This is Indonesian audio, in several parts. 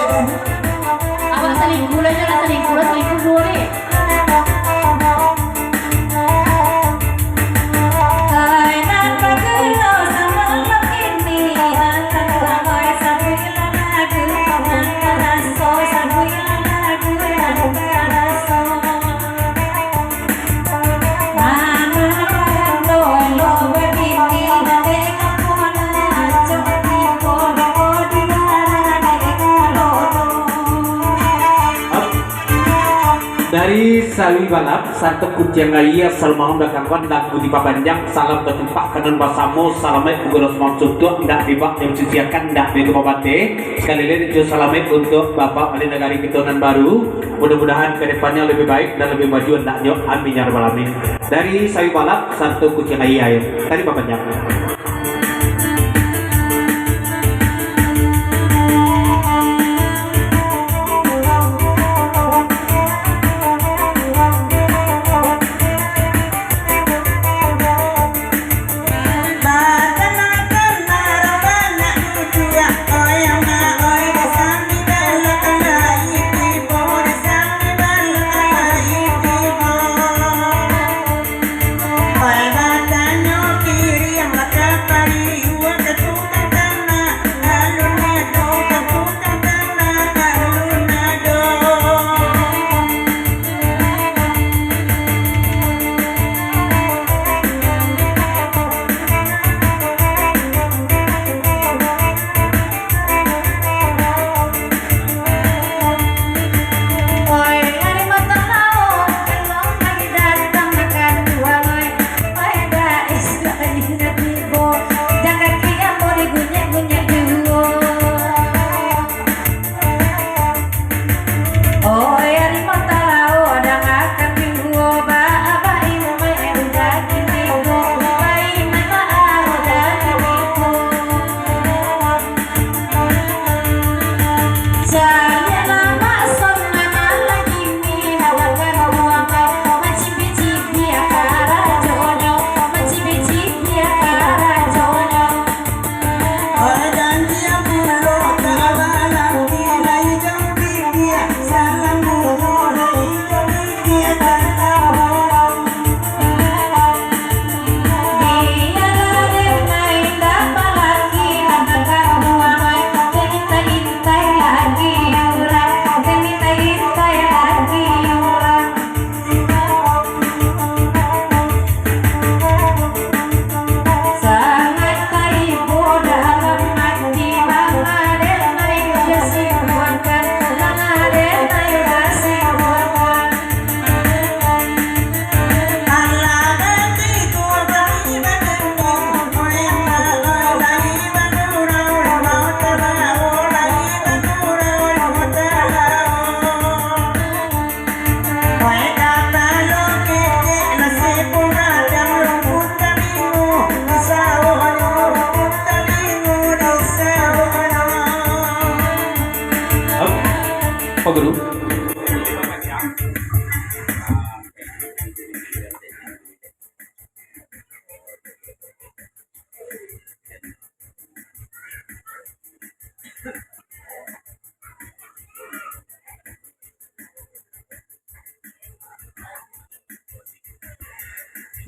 Awak selingkuh lah, jangan selingkuh lah, selingkuh dulu nih. Dari Sawi Balap, Santo Kucing Raya, Salmahum Dakangwan, dan Budi Papanjang, salam tertumpah kanan basamo, salamai Bugoros Mamsutu, ndak dibak yang susiakan, ndak bego babate. Sekali lagi itu salamai untuk Bapak Wali Negara Keturunan Baru. Mudah-mudahan kedepannya lebih baik dan lebih maju, ndak nyok, amin ya rabbal alamin. Dari Sawi Balap, Santo Kucing Raya, dari Papanjang. Pak Guru.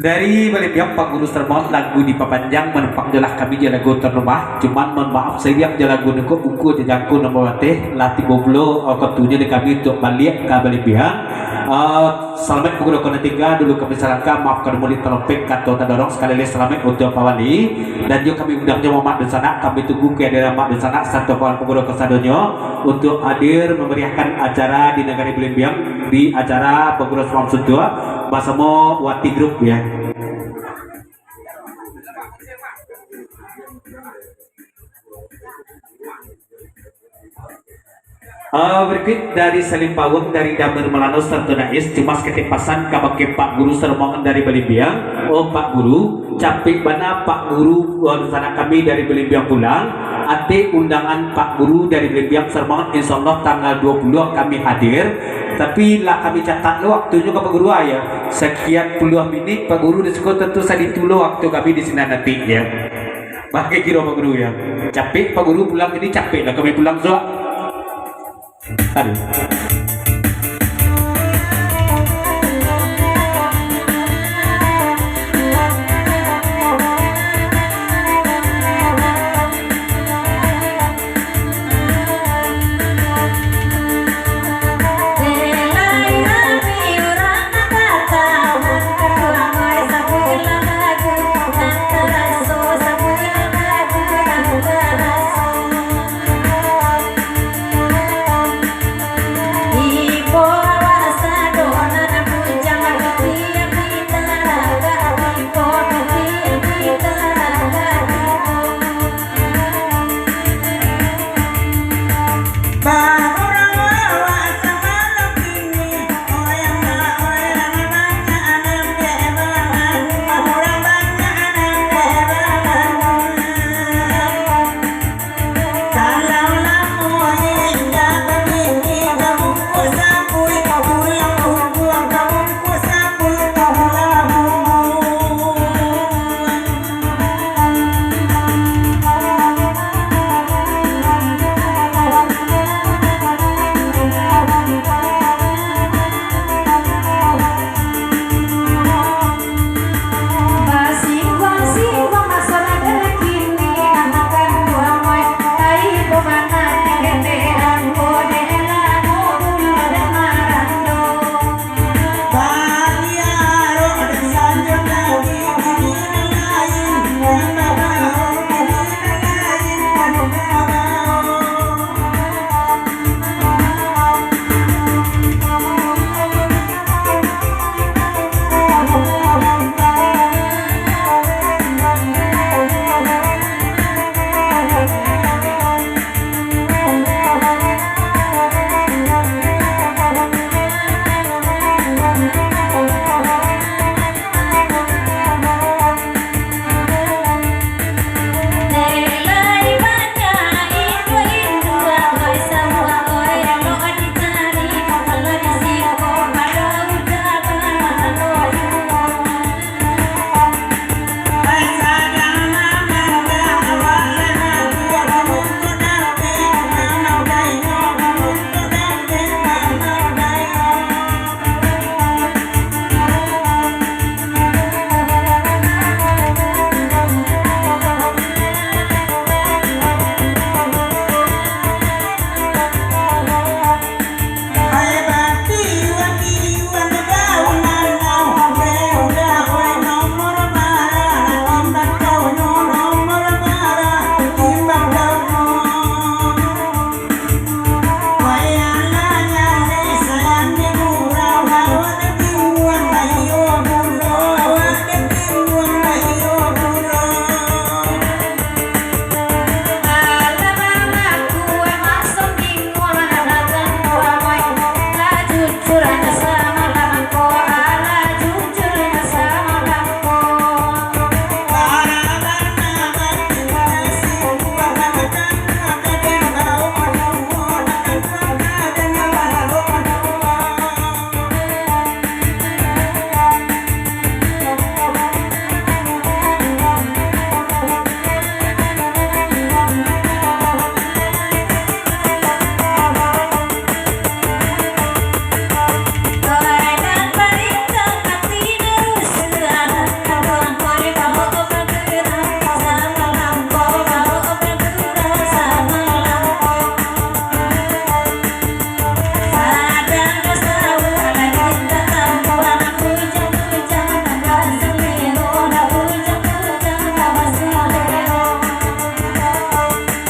Dari balik pihak Pak Guru termohon lagu di Papanjang menempang jelah kami jalagu terrumah, cuman mohon maaf saya jalagu nuku buku jajangku nomor teh latih boblo ketunya di kami untuk balik ke balik pihak. Selamat Guru kena tiga dulu kami sarankan maafkan murid teropek atau tadorong sekali lagi selamat untuk Pak Wali dan juga kami undang jemaah mak di sana kami tunggu kehadiran mak di sana satu Pak Guru kesadonyo untuk hadir memeriahkan acara di negara Belimbiang di acara Pak Guru Mamsutua Basamo Wati Group ya. Berikut dari Salim Pawung dari Damir Melanos Tertunais Cimas Ketipasan kabake Pak Guru Sermongan dari Belimbiang. Oh Pak Guru, capek bana Pak Guru sana kami dari Belimbiang pulang. Ate undangan Pak Guru dari Belimbiang Sermongan insya Allah tanggal 20 kami hadir. Tapi lah kami catat lo waktunya ke Pak Guru ya. Sekian puluh menit Pak Guru disebut tentu saya ditulo waktu kami di sini nanti ya. Pakai kira Pak Guru ya. Capek Pak Guru pulang ini capek lah kami pulang so. Aduh.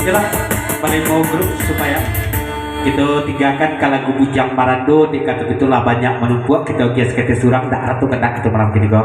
Itulah Malimo Group supaya itu tinggalkan kalau bujang parando di kata itulah banyak menumpuk kita gias kete surang dah atau kena kita malam kini kau.